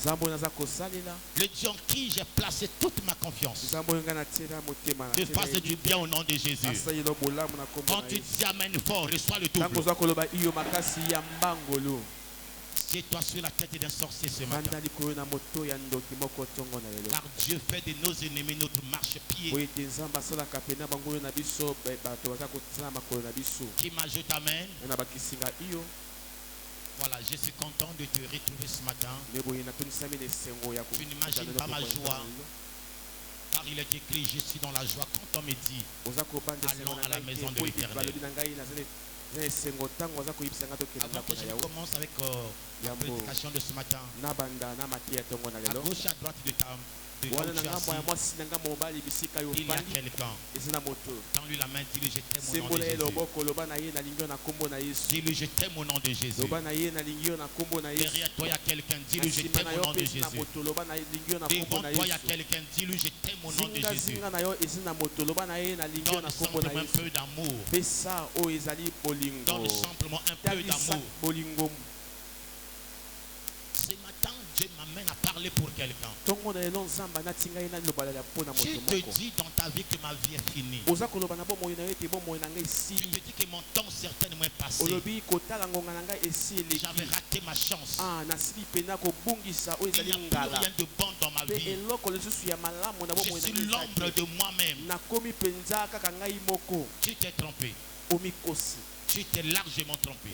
Le Dieu en qui j'ai placé toute ma confiance. Me fasse du bien au nom de Jésus. Quand tu dis amen fort, reçois le double. Sieds-toi sur la tête d'un sorcier ce matin. Car Dieu fait de nos ennemis notre marche-pied. Qui m'ajoute amen? Voilà, je suis content de te retrouver ce matin. Tu n'imagines pas ma joie. Car il est écrit, je suis dans la joie quand on me dit, allons à la maison de l'Éternel. Avant que je commence avec la prédication de ce matin, à gauche et à droite de ta il y a quelqu'un. Tends-lui la main, dis-lui je t'aime au nom de Jésus. Dis-lui je t'aime au nom de Jésus. Derrière toi il y a quelqu'un, dis-lui je t'aime au nom de Jésus. Devant toi il y a quelqu'un, dis-lui je t'aime au nom de Jésus. Donne simplement un peu d'amour. Donne simplement un peu d'amour. Ce matin, Dieu m'amène à parler pour quelqu'un. Tu te dis dans ta vie que ma vie est finie. Tu te dis que mon temps certainement est passé. J'avais raté ma chance. Il n'y a plus rien de bon dans ma vie. Je suis l'ombre de moi-même. Tu t'es trompé. Tu t'es largement trompé.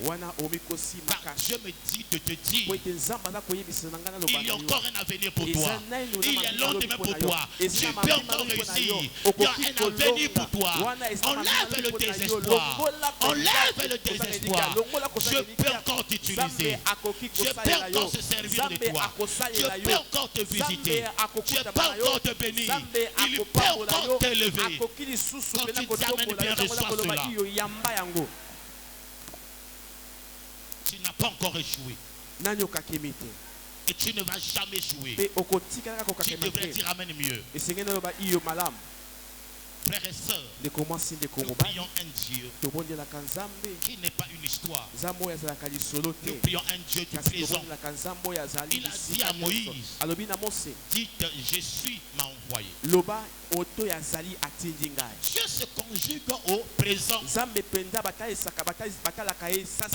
Car Dieu me dit de te dire, il y a encore un avenir pour toi. Il y a lendemain pour toi. Tu peux encore réussir. Il y a un avenir pour toi. Enlève le désespoir. Enlève le désespoir. Je peux encore t'utiliser. Je peux encore se servir de toi. Je peux encore te visiter. Je peux encore te bénir. Il peut encore t'élever. Quand tu dis amen, bien reçois cela. Tu n'as pas encore échoué. Et tu ne vas jamais échouer. Tu devrais dire amen mieux. Frères et sœurs, nous prions un Dieu qui n'est pas une histoire. Nous prions un Dieu du présent. Il a dit à Moïse, dites je suis m'a envoyé. Dieu se conjugue au présent. Parce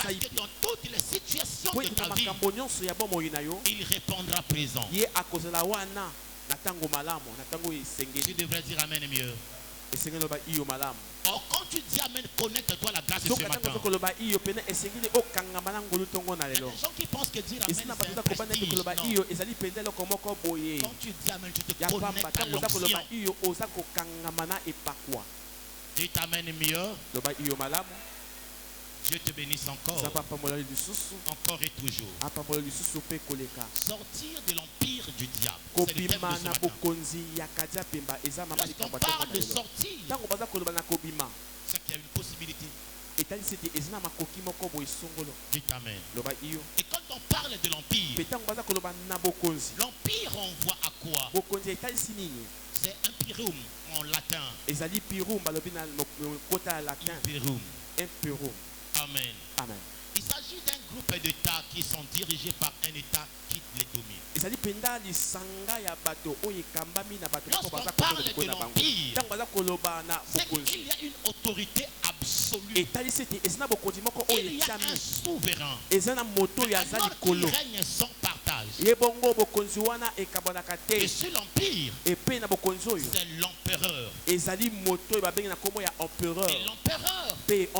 que dans toutes les situations de ta vie, il répondra présent. Tu devrais dire amen mieux. Or, quand tu dis amen, connecte-toi à la grâce de ce matin. Il y a des gens qui pensent que dire amen, c'est un prestige. Non. Quand tu dis amen, tu te connectes à l'onction. Dis amen mieux. Dieu te bénisse encore. Encore et toujours. Sortir de l'empire du diable. C'est le thème de ce matin. Lorsqu'on parle de sortir, c'est qu'il y a une possibilité. Dites amen. Et quand on parle de l'empire, l'empire renvoie à quoi? C'est imperium en latin. Imperium. Amen. Amen. Il s'agit d'un groupe d'États qui sont dirigés par un État qui les domine. Lorsqu'on parle de l'empire, c'est qu'il y a une autorité absolue. Il y a un souverain. Alors qu'il règne sans partage. Et sur l'empire, c'est l'empereur. Et l'empereur, c'est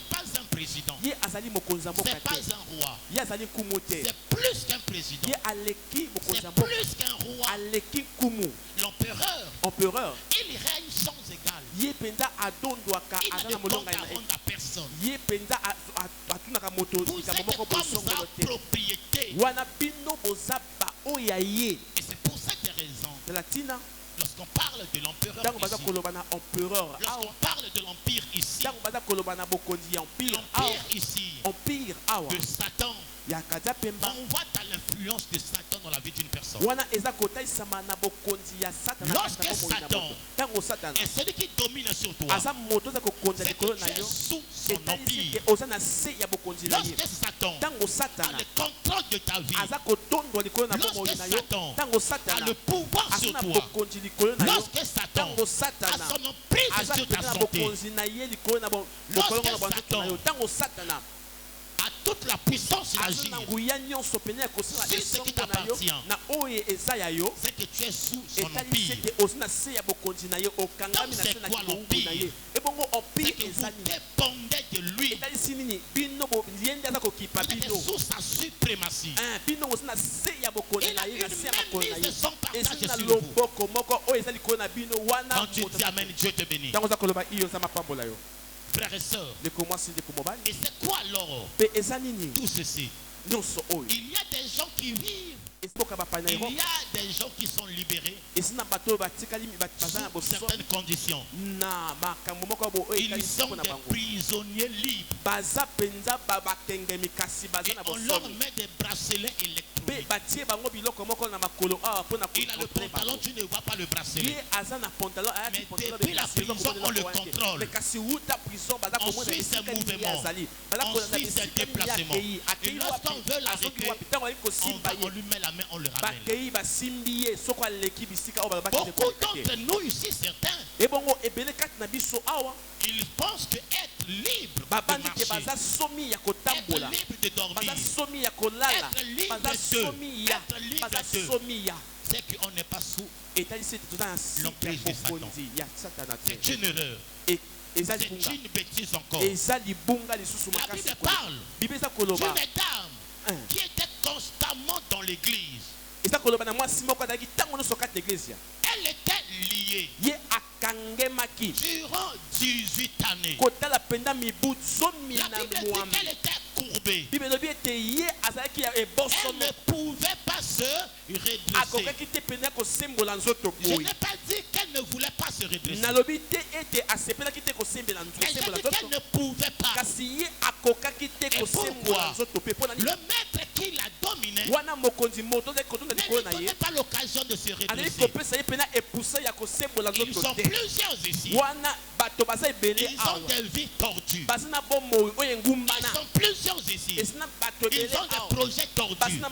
pas un président. C'est pas un roi. C'est plus qu'un président. C'est plus qu'un roi. L'empereur, il règne sans égal. Il n'a de compte à rendre à personne. Vous êtes comme sa propriété. Et c'est pour cette raison, lorsqu'on parle de l'empereur lorsqu'on parle de l'empire ici, l'empire ici de Satan, on voit à l'influence de Satan dans la vie d'une personne. Lorsque Satan est celui qui domine sur toi, c'est que tu es sous son empire. Lorsque Satan a le contrôle de ta vie, lorsque Satan a le pouvoir sur toi, lorsque Satan a son emprise sur ta santé, lorsque Satan a toute la puissance d'agir sur ce qui t'appartient, c'est que tu es sous son empire. Comme c'est quoi l'empire? C'est que vous dépendez de lui. Vous êtes sous sa suprématie. Il a une même mise son partage sur vous. Quand tu dis Amen, Dieu te bénit. Frères et sœurs, et c'est quoi alors tout ceci? Il y a des gens qui vivent, il y a des gens qui sont libérés sous certaines conditions. Ils sont des prisonniers libres et on leur met des bracelets électriques. Il a le pantalon, tu ne vois pas le bracelet. Mais depuis la prison, on le contrôle. On suit ses mouvements, on suit ses déplacements. Et lorsqu'on veut l'arrêter, on lui met la main, on le ramène. Beaucoup d'entre nous ici, certains, ils pensent que être libre de marcher, être libre de dormir, être libre d'eux, c'est qu'on n'est pas sous l'emprise de Satan. C'est une erreur. C'est une bêtise encore. La Bible parle d'une dame qui était constamment dans l'église. Elle était liée durant 18 années. La Bible dit qu'elle était courbée. Elle ne pouvait pas se redresser. Je n'ai pas dit qu'elle ne voulait pas se redresser. Mais j'ai dit qu'elle ne pouvait pas. Et pourquoi? Le maître qui la dominait ne lui donnait pas l'occasion de se redresser. Ils sont plusieurs ici. Ils ont des vies tordues. Ils sont plusieurs ici. Ils ont des projets tordus. Ils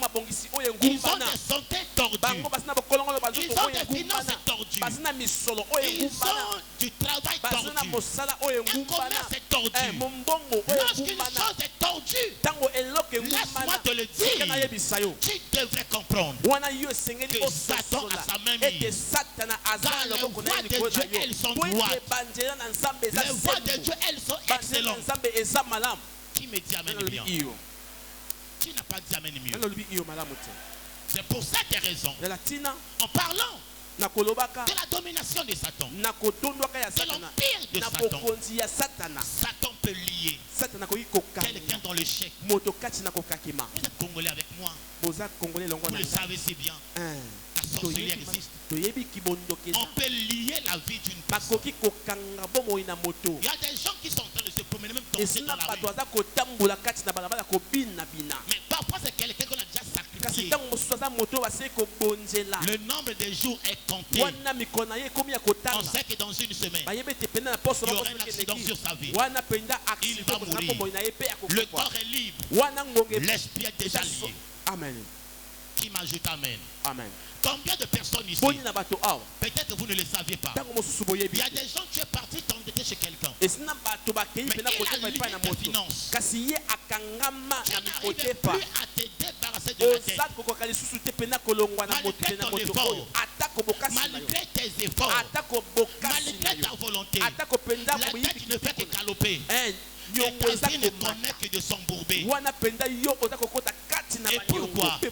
ont des santé tordues. Ils ont des finances tordues. Ils ont du travail tordu. Un commerce est tordu. Lorsqu'une chose est tordue, laisse-moi te le dire, tu devrais comprendre que Satan a sa main mise. Car les voies de Dieu, elles sont droites. Les voies de Dieu, elles sont excellentes. Qui me dit Amen bien? Qui n'a pas dit Amen mieux? C'est pour cette raison, en parlant de la domination de Satan, de l'empire de Satan, Satan peut lier quelqu'un dans le chèque. Vous êtes Congolais avec moi. Vous le savez si bien. La sorcellerie existe. On peut lier la vie d'une personne. Il y a des gens qui sont en train de se promener, même danser dans la rue. Mais parfois c'est quelqu'un qu'on a déjà sacrifié. Le nombre de jours est compté. On sait que dans une semaine, il y aura un accident sur sa vie. Il va mourir. Le corps est libre. L'esprit est déjà lié. Amen. Qui m'ajoute Amen? Amen. Combien de personnes ici? Peut-être que vous ne le saviez pas. Il y a des gens, tu es parti t'endetter chez quelqu'un. Mais il a lié tes finances. Tu n'arrivais plus à te débarrasser de la dette. Malgré ton effort, malgré tes efforts, malgré ta volonté, la dette ne fait que galoper. Et ta vie ne connaît que de s'embourber. Et pourquoi? Il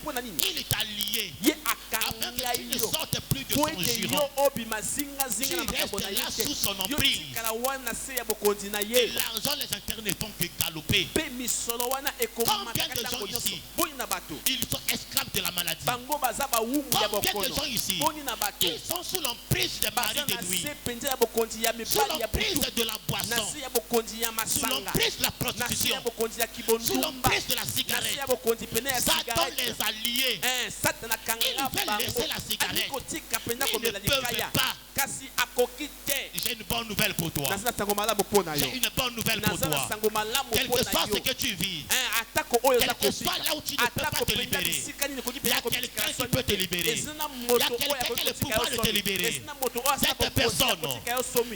t'a lié afin que tu ne sortes plus de son giron. Tu restes là sous son emprise. Et l'argent, les intérêts ne font que galoper. Combien de gens ici, ils sont esclaves de la maladie? Combien de gens ici, ils sont sous l'emprise des maris de nuit, sous l'emprise de la boisson, sous l'emprise de la prostitution, sous l'emprise de la cigarette. Satan les a liés. Ils veulent laisser la cigarette. Ils ne peuvent pas. J'ai une bonne nouvelle pour toi. J'ai une bonne nouvelle pour toi. Quel que soit ce que tu vis, quel que soit là où tu ne peux pas te libérer, il y a quelqu'un qui peut te libérer. Il y a quelqu'un qui a le pouvoir de te libérer. Cette personne,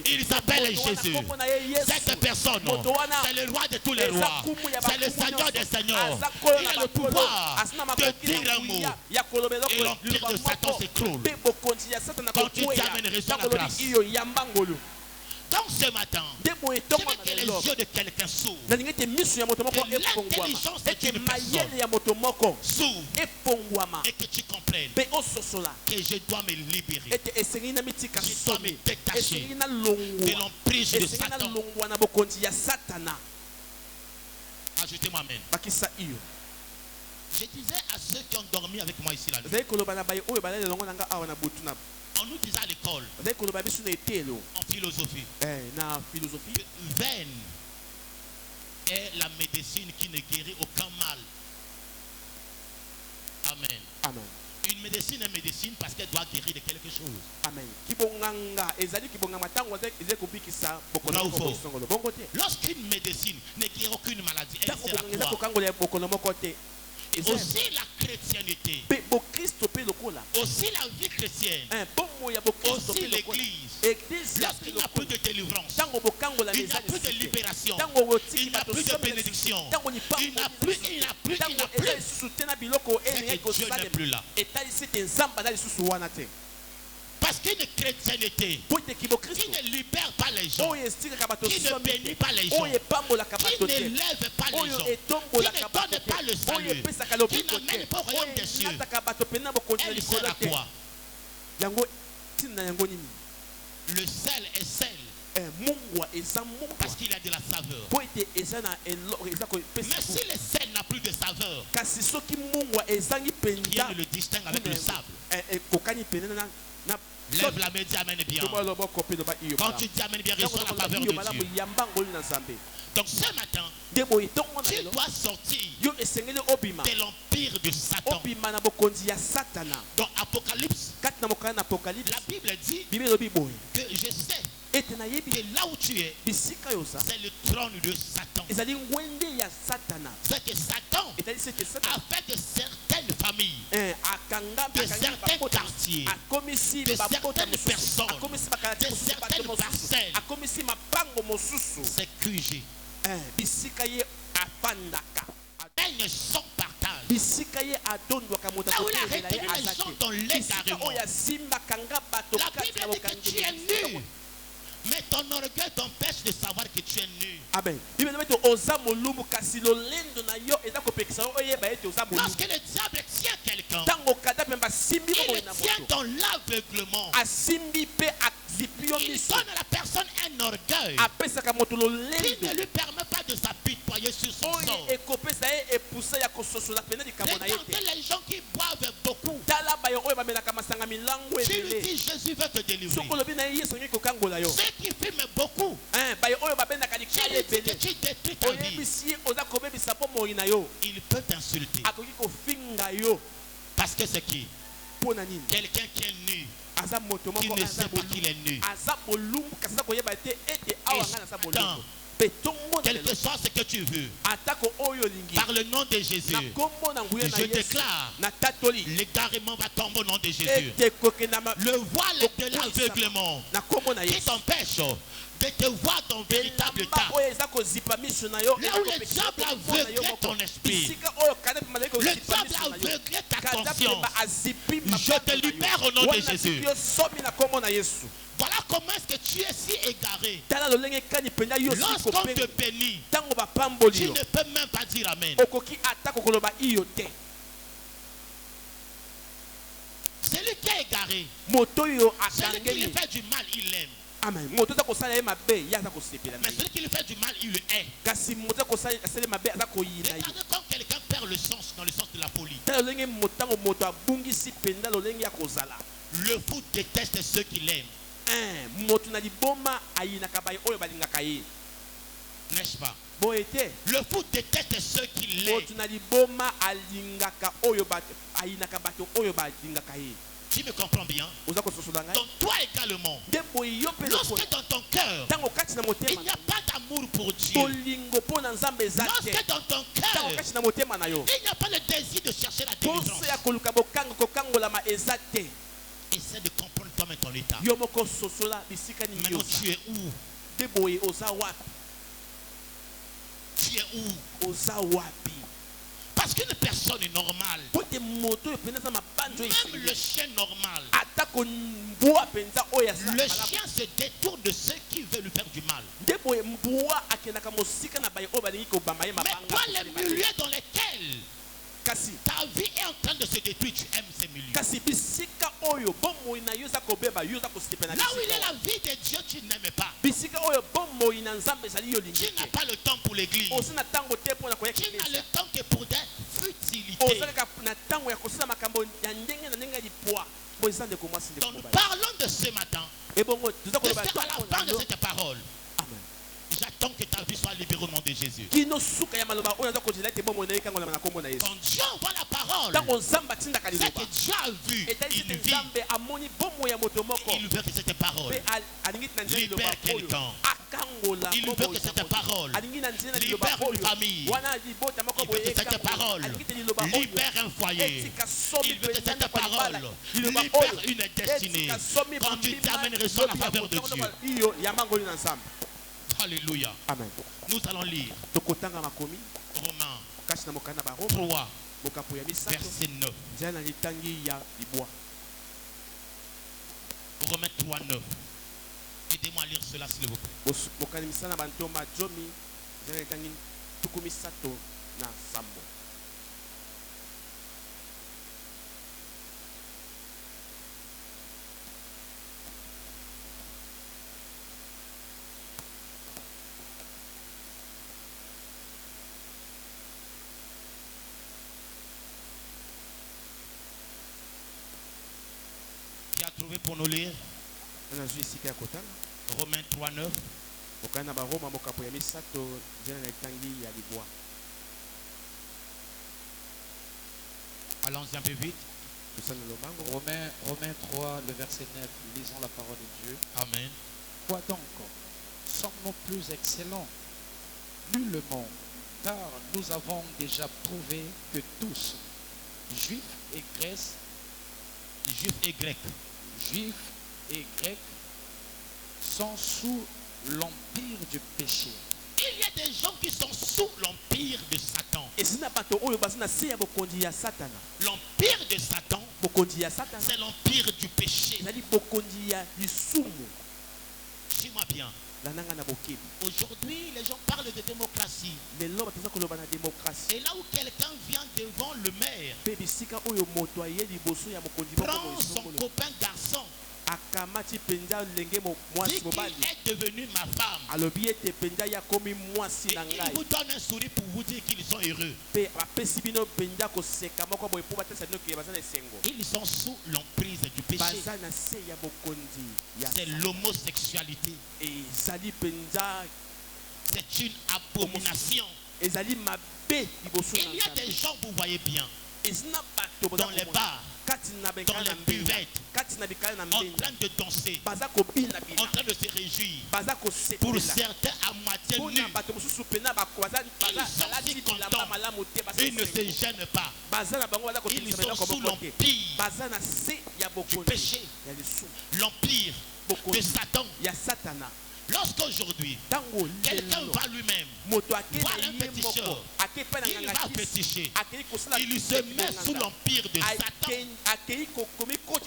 il s'appelle Jésus. Cette personne, c'est le roi de tous les rois. C'est le Seigneur des seigneurs. Il a le pouvoir de dire un mot et l'empire de Satan s'écroule. Quand tu t'amènes, reçois la grâce. Donc ce matin, je veux que les yeux de quelqu'un s'ouvrent. Que l'intelligence d'une personne s'ouvre et que tu comprennes que je dois me libérer. Je dois me détacher de l'emprise de Satan. Ajoutez-moi amen. Je disais à ceux qui ont dormi avec moi ici la nuit, on nous disait à l'école, en philosophie, vaine est la médecine qui ne guérit aucun mal. Amen. Amen. Une médecine est médecine parce qu'elle doit guérir de quelque chose. Amen. Lorsqu'une médecine ne guérit aucune maladie, elle sert à quoi? Aussi la chrétienté, aussi la vie chrétienne, aussi l'église. Lorsqu'il n'y a plus de délivrance, il n'y a plus de libération, il n'y a plus de bénédiction, il n'y a plus. C'est que Dieu n'est plus là. Parce qu'une chrétienté qui ne libère pas les gens, qui ne bénit pas les gens, qui ne lève pas les gens, qui ne donne pas le salut, qui n'amène pas au royaume des cieux, elle sert à quoi? Le sel est sel parce qu'il a de la saveur. Mais si le sel n'a plus de saveur, rien ne le distingue avec le sable. Lève la main, dis amen bien. Quand tu dis amen bien, reçois la faveur de Dieu. Donc ce matin, tu dois sortir de l'empire de Satan. Dans Apocalypse, la Bible dit que je sais que là où tu es, c'est le trône de Satan. C'est que Satan a fait de certaines familles, de certains quartiers, de certaines personnes, de certaines parcelles, c'est QG. Elles ne sont partagées. Là où il a retenu les gens dans l'égarement. La Bible dit que tu es nu. Mais ton orgueil t'empêche de savoir que tu es nu. Amen. Lorsque le diable tient quelqu'un, il le tient dans l'aveuglement. Il donne à la personne un orgueil qui ne lui permet pas de s'apitoyer sur son sort. Regardez les gens qui boivent beaucoup. Tu lui dis Jésus veut te délivrer. Ceux qui fument beaucoup, tu lui dis que tu détruis ta vie. Il peut t'insulter. Parce que c'est qui? Quelqu'un qui est nu, qui ne sait pas qu'il est nu. Quel que soit ce que tu veux, par le nom de Jésus, je déclare, l'égarement va tomber au nom de Jésus. Le voile de l'aveuglement qui t'empêche de te voir ton véritable état. Là où le diable a aveuglé ton esprit, le diable a aveuglé ta conscience, je te libère au nom de Jésus. Voilà comment est-ce que tu es si égaré. Lorsqu'on te bénit, tu ne peux même pas dire amen. Celui qui est égaré, celui qui lui fait du mal, il l'aime. Amen. Mais celui qui lui fait du mal, il le hait. Regardez quand quelqu'un perd le sens dans le sens de la folie. Le fou déteste ceux qui l'aiment. N'est-ce pas? Le fou déteste ceux qui l'aiment. Tu me comprends bien? Donc toi également, lorsque dans ton cœur, il n'y a pas d'amour pour Dieu, lorsque dans ton cœur, il n'y a pas le désir de chercher la délivrance, essaie de comprendre toi-même ton état. Maintenant tu es où? Tu es où? Parce qu'une personne est normale, même le chien normal, le chien se détourne de ceux qui veulent lui faire du mal. Mais toi, les milieux dans lesquels ta vie est en train de se détruire, tu aimes ces milieux. Là où il est la vie de Dieu, tu n'aimes pas. Tu n'as pas le temps pour l'église. Tu n'as le temps que pour des futilités. Donc parlons de ce matin. Jusqu'à la fin de cette parole, j'attends que ta vie soit libérée au nom de Jésus. Quand Dieu envoie la parole, c'est que Dieu a vu, il vit. Il veut que cette parole libère quelqu'un. Il veut que cette parole libère une famille. Il veut que cette parole libère un foyer. Il veut que cette parole libère une destinée. Quand tu termines, reçois la faveur de Dieu. Alléluia. Amen. Nous allons lire Romains 3, verset 9. Romains 3, 9. Aidez-moi à lire cela s'il vous plaît. Trouvé pour nous lire Romains 3, 9. Allons-y un peu vite. Romains 3, le verset 9. Lisons la parole de Dieu. Amen. Quoi donc? Sommes-nous plus excellents? Nullement, car nous avons déjà prouvé que tous, juifs et grecs, sont sous l'empire du péché. Il y a des gens qui sont sous l'empire de Satan. L'empire de Satan, c'est l'empire du péché. Suis-moi bien. Aujourd'hui, les gens parlent de démocratie. Et là où quelqu'un vient devant le maire, prend son copain garçon, dit qu'il est devenu ma femme, et il vous donne un sourire pour vous dire qu'ils sont heureux. Ils sont sous l'emprise du péché. C'est l'homosexualité. C'est une abomination. Il y a des gens, vous voyez bien, dans les bars, dans les buvettes, en train de danser, en train de se réjouir. Pour certains à moitié nus, ils sont si contents, ils ne se gênent pas. Ils sont sous l'empire du péché, l'empire de Satan. Lorsqu'aujourd'hui, quelqu'un va lui-même voir un féticheur, il va féticher, il se met sous l'empire de Satan, il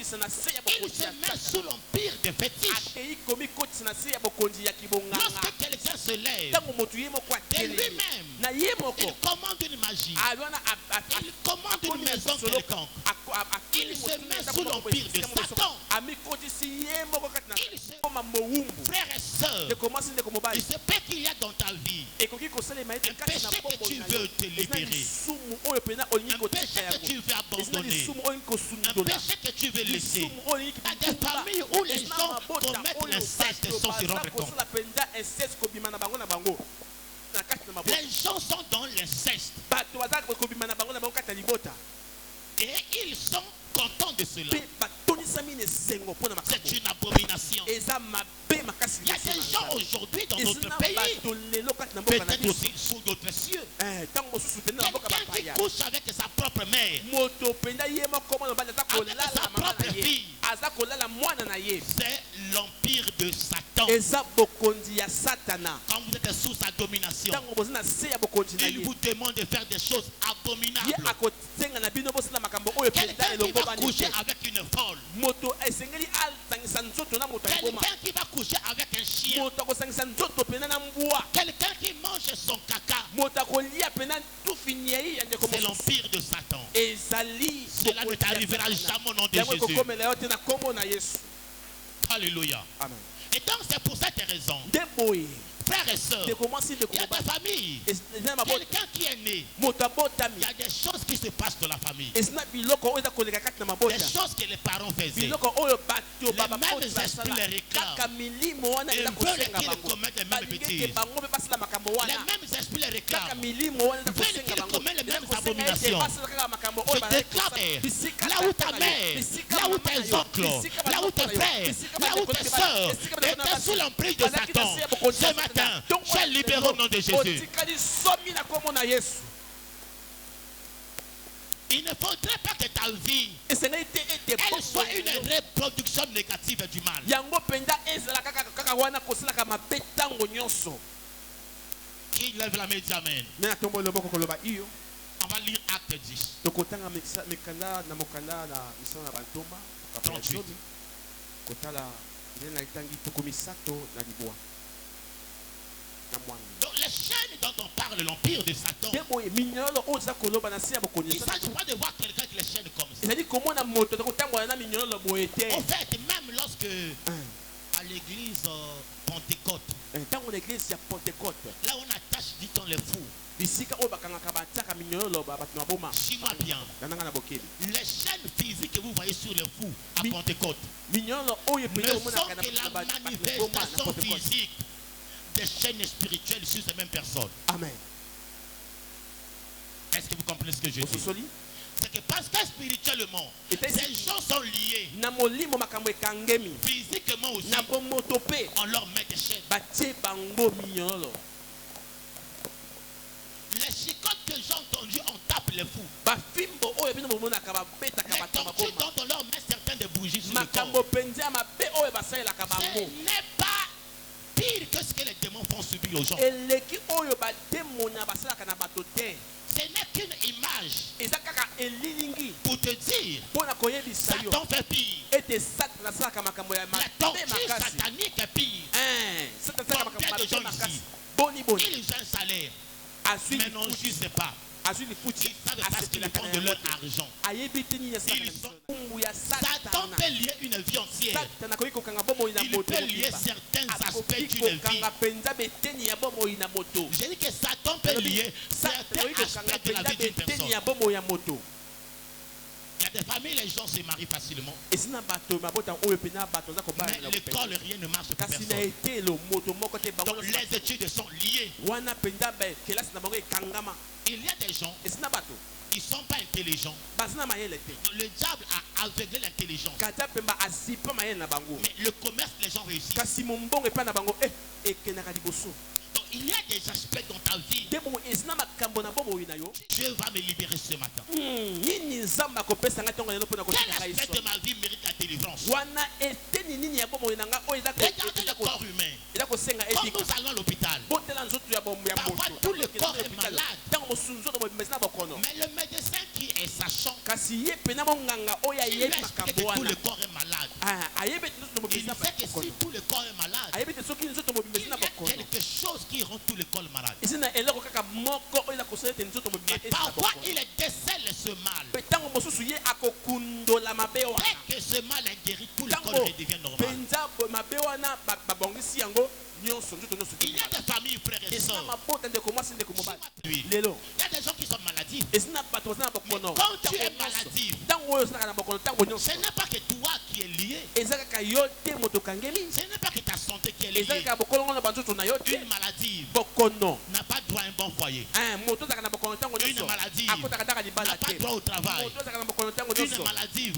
se met sous l'empire de fétiche. Lorsque quelqu'un se lève de lui-même, il commande une magie, il commande une maison quelconque, il se se met sous l'empire de Satan. Frères et sœurs, il se peut qu'il y a dans ta vie un péché que tu veux te libérer, un péché que tu veux abandonner, un péché que tu veux laisser. Il y a des familles où les gens commettent l'inceste sans se rendre compte. Les gens sont dans l'inceste et ils sont contents de cela. C'est une abomination. Il y a des gens aujourd'hui dans notre pays, peut-être aussi sous d'autres cieux, quelqu'un qui couche avec sa propre mère, avec sa propre fille. C'est l'empire de Satan. Quand vous êtes sous sa domination, il vous demande de faire des choses abominables. Quelqu'un qui va coucher avec une folle, quelqu'un qui va coucher avec un chien, quelqu'un qui mange son caca, c'est l'empire de Satan. Cela ne t'arrivera jamais au nom de Jésus. Alléluia. Amen. Et donc c'est pour cette raison, frères et sœurs, il y a des familles, quelqu'un qui est né, il y a des choses qui se passent dans la famille, des choses que les parents faisaient, les mêmes esprits les réclament et veulent qu'ils commettent les mêmes bêtises. Les mêmes esprits les réclament, veulent qu'ils commettent les mêmes abominations. Je déclare, là où ta mère, là où tes oncles, là où tes frères, là où tes soeurs étaient sous l'emprise de Satan, ce matin, tu es libéré au nom de Jésus. Il ne faudrait pas que ta vie elle soit une reproduction négative du mal. Qui lève la main dit Amen. On va lire Acte 10. 38. Donc les chaînes dont on parle, l'empire de Satan, il ne s'agit pas de voir quelqu'un qui les chaîne comme ça. En fait, même lorsque à l'église Pentecôte, là on attache, dit-on, les fous. Suis-moi bien. Les chaînes physiques que vous voyez sur les fous à Pentecôte ne sont que la manifestation physique des chaînes spirituelles sur ces mêmes personnes. Amen. Est-ce que vous comprenez ce que je dis? C'est que parce que spirituellement, ces gens sont liés. Physiquement aussi, on leur met des chaînes. Les chicottes que j'ai entendues, on tape les fous. Les tortues dont on leur met certaines des bougies sur le corps. Ce n'est pas pire que ce que les démons font subir aux gens. Ce n'est qu'une image pour te dire Satan fait pire. La torture satanique est pire. Combien de gens ici, ils ont un salaire, mais non, je ne sais pas. Ils savent pas ce qu'ils font de leur argent. Satan peut lier une vie entière. Il peut lier certains aspects d'une vie. J'ai dit que Satan peut lier certains aspects de la vie d'une personne. Il y a des familles, les gens se marient facilement. Mais l'école, rien ne marche pour personne. Donc les études sont liées. Il y a des gens, ils ne sont pas intelligents. Le diable a aveuglé l'intelligence. Mais le commerce, les gens réussissent. Donc il y a des aspects dans ta vie. Dieu va me libérer ce matin. Quel aspect de ma vie mérite la délivrance? Regardez le corps humain. Quand nous allons à l'hôpital, parfois tout le corps est malade. Mais le médecin qui est sachant, il lui explique que tout le corps est malade. Il sait que si tout le corps est malade, il y a quelque chose qui rend tout le corps malade. Et parfois il décèle ce mal. Dès que ce mal est guéri, tout le corps redevient normal. Il y a des familles, frères et sœurs. Il y a des gens qui sont maladifs. Mais quand tu es maladif, ce n'est pas que toi qui es lié. Ce n'est pas que ta santé qui est liée. Une maladie n'a pas droit à un bon foyer. Une maladie n'a pas droit au travail. Une maladie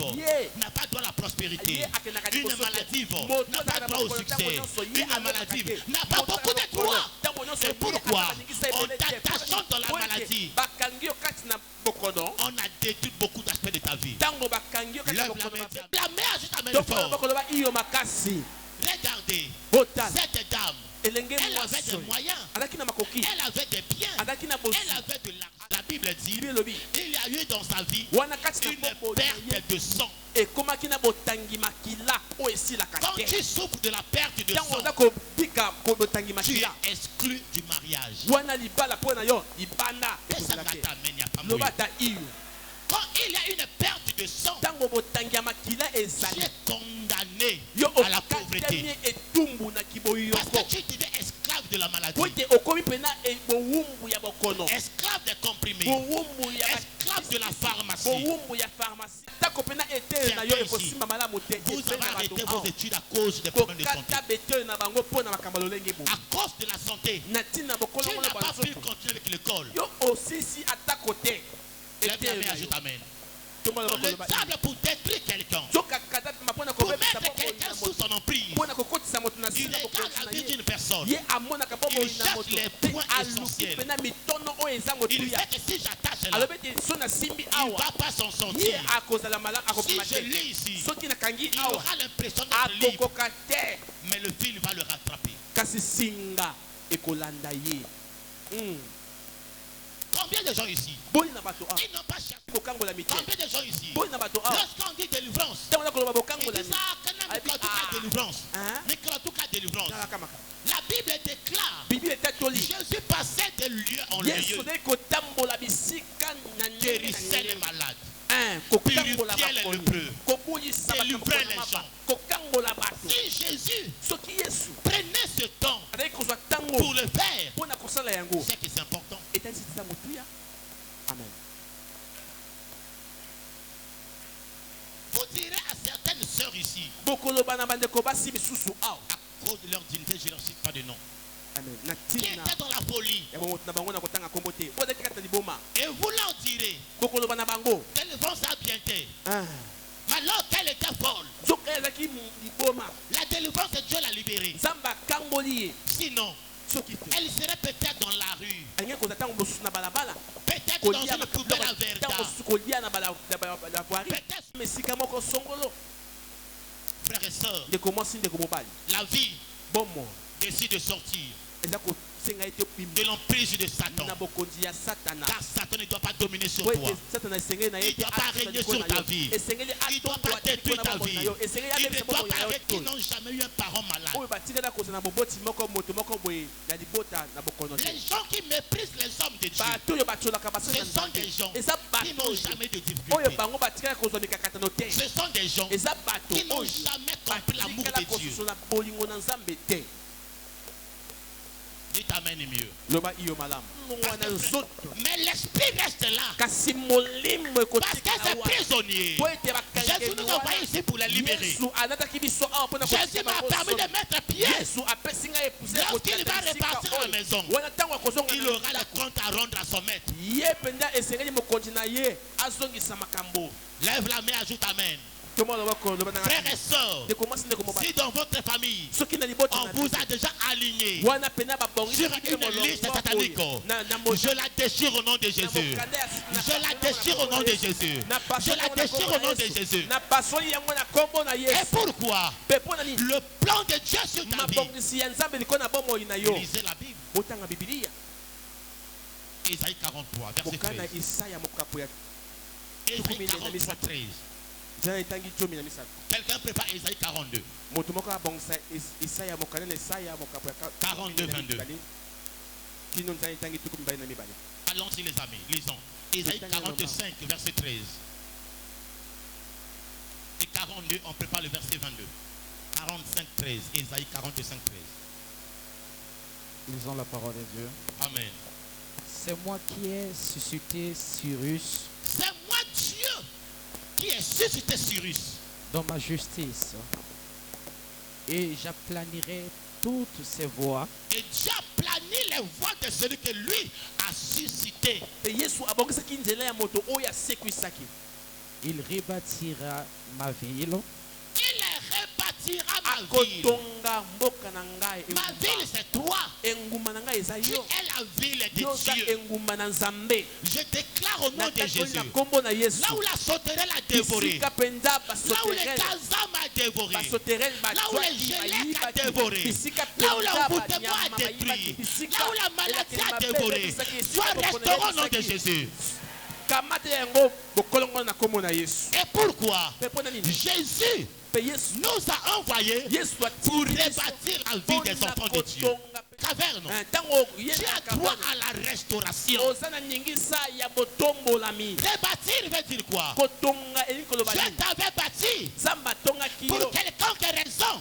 n'a pas droit à la prospérité. Une maladie n'a pas droit au succès. Une maladie n'a pas beaucoup de droits. C'est pourquoi, en t'attachant dans la maladie, on a détruit beaucoup d'aspects de ta vie. Lève la main, juste à main fort. Regardez, cette dame, elle avait des moyens, elle avait des biens, elle avait de l'argent. La Bible dit, il y a eu dans sa vie une perte de sang. Quand tu souffres de la perte de sang, tu es exclu du mariage. Quand il y a une perte de sang, tu es condamné à la pauvreté. Parce que tu deviens esclave de la maladie. Esclave des comprimés. Esclave de la pharmacie. Vous avez arrêté vos études à cause des problèmes de santé. À cause de la santé, tu n'as pas pu continuer avec l'école. Lève la main, ajoute amen. Le diable pour détruire quelqu'un, pour mettre quelqu'un sous son emprise, il regarde la vie d'une personne, il cherche les points essentiels. Il fait que si j'attache là, il ne va pas s'en sortir. Si je lis ici, il aura l'impression d'être libre, mais le fil va le rattraper. Combien de gens ici? Ils n'ont pas cherché. Combien de gens ici? Lorsqu'on dit délivrance, ils disent délivrance. Mais en tout cas délivrance. La Bible déclare, Jésus passait de lieu en lieu, guérissait les malades, purifiait les lépreux, délivrait les gens. Si Jésus prenait ce temps pour le faire, c'est que c'est important. Amen. Vous direz à certaines sœurs ici, à cause de leur dignité, je ne leur cite pas de nom, qui étaient dans la folie, et vous leur direz, délivrance a bien été. Mais alors qu'elle était folle, la délivrance de Dieu l'a libérée. Sinon, elle serait peut-être dans la rue, peut-être dans une poubelle à verda, peut-être. Frères et sœurs, la vie décide de sortir de l'emprise de Satan. Car Satan ne doit pas dominer sur toi. Il ne doit pas régner sur ta vie. Il ne doit pas détruire ta vie. Il ne doit pas arrêter. Ils n'ont jamais eu un parent malade. Les gens qui méprisent les hommes de Dieu, ce sont des gens qui n'ont jamais de difficultés. Ce sont des gens qui n'ont jamais compris l'amour de Dieu. Dites amen et mieux. Mais l'esprit reste là. Parce que c'est prisonnier. Jésus nous a envoyé ici pour les libérer. Jésus m'a permis de mettre pied. Lorsqu'il va repartir à la maison, il aura le compte à rendre à son maître. Lève la main, ajoute amen. Frères et sœurs, si dans votre famille on vous a déjà aligné sur une liste satanique, je la déchire au nom de Jésus. Je la déchire au nom de Jésus. Je la déchire au nom de Jésus. Et pourquoi? Le plan de Dieu sur ta vie. Lisez la Bible. Isaïe 43, verset 13. Isaïe 43, 13. Quelqu'un prépare Isaïe 42. 42, 22. Allons-y les amis, lisons. Isaïe 45, verset 13. 42, on prépare le verset 22. 45, 13. Ésaïe 42, 5, 13. Lisons la parole de Dieu. Amen. C'est moi qui ai suscité Cyrus. C'est moi Dieu qui ai suscité Cyrus dans ma justice. Et j'aplanirai toutes ses voies. Et Dieu aplanit les voies de celui que lui a suscité. Il rebâtira ma ville. Il rebâtira ma ville. Ma ville c'est toi. Qui est la ville de Dieu. Je déclare au nom de Jésus. Là où la sauterelle a dévoré. Là où le gazam a dévoré. Là où le gélec a dévoré. Là où l'emboutement a détruit. Là où la maladie a dévoré. Soit restauré au nom de Jésus. Et pourquoi Jésus nous a envoyés pour rebâtir la vie des enfants de Dieu. Caverne. Tu as droit à la restauration. Rebâtir veut dire quoi? Dieu t'avait bâti pour quelconque raison.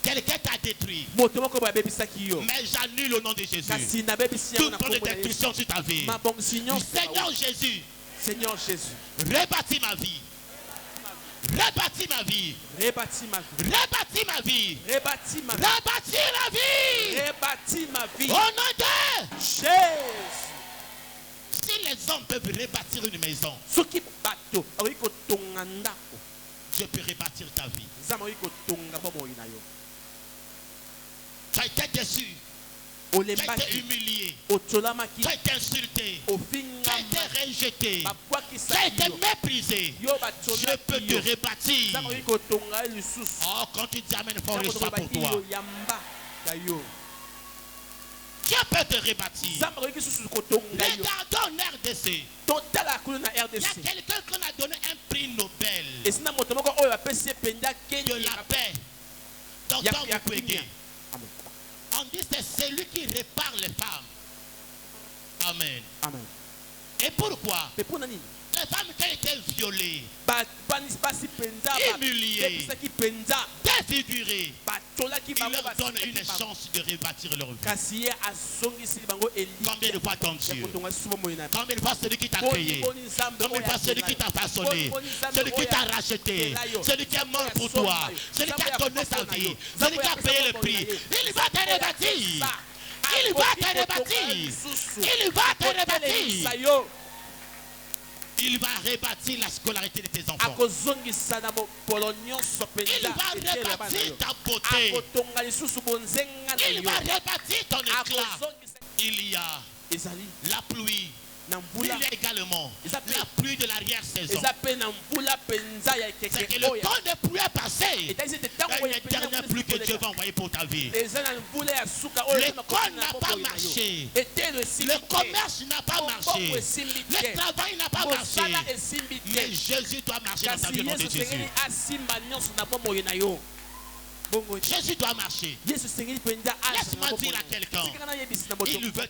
Quelqu'un t'a détruit. Mais j'annule au nom de Jésus toute ton destruction sur ta vie. Seigneur Jésus. Seigneur Jésus, rebâtis ma vie. Rebâtis ma vie. Rebâtis ma vie. Rebâtis ma vie. Rebâtis ma vie. Rebâtis ma vie. Rebâtis ma vie. Au nom de Jésus. Si les hommes peuvent rebâtir une maison, je peux rebâtir ta vie. Tu as été déçu. Tu as été humilié. Tu as été insulté. Tu as été rejeté. Tu as été méprisé. Je peux te rebâtir. Oh, quand tu dis Amen, il faut reçoit pour toi. Dieu peut te rebâtir. Regardons en RDC. Il y a quelqu'un qu'on a donné un prix Nobel de la paix. Docteur Mukwege. On dit que c'est celui qui répare les femmes. Amen. Amen. Et pourquoi? Les femmes qui ont été violées, humiliées, défigurées, il leur donne une chance de rebâtir leur vie. Combien de fois ton Dieu? Combien de fois celui qui t'a créé? Combien de fois celui qui t'a façonné? Celui qui t'a racheté? Celui qui est mort pour toi? Celui qui a donné sa vie? Celui qui a payé le prix? Il va te rebâtir. Il va te rebâtir. Il va te rebâtir. Il va rebâtir la scolarité de tes enfants. Il va rebâtir ta beauté. Il va rebâtir ton éclat. Il y a la pluie. Il y a également la pluie de l'arrière-saison. C'est que le temps de pluie est passé. Il y a une dernière pluie que Dieu va envoyer pour ta vie. L'école n'a pas marché. Le commerce n'a pas marché. Le travail n'a pas marché. Mais Jésus doit marcher dans ta vie au nom de Jésus. Jésus doit marcher. Laisse-moi dire à quelqu'un. Il veut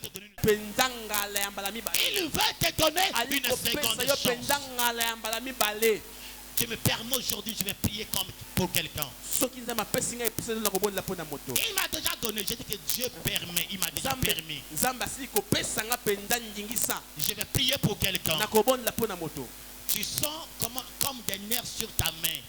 te donner une seconde chance. Je me permets aujourd'hui, je vais prier comme pour quelqu'un. Il m'a déjà donné, j'ai dit que Dieu permet, il m'a déjà permis. Je vais prier pour quelqu'un. Tu sens comme des nerfs sur ta main.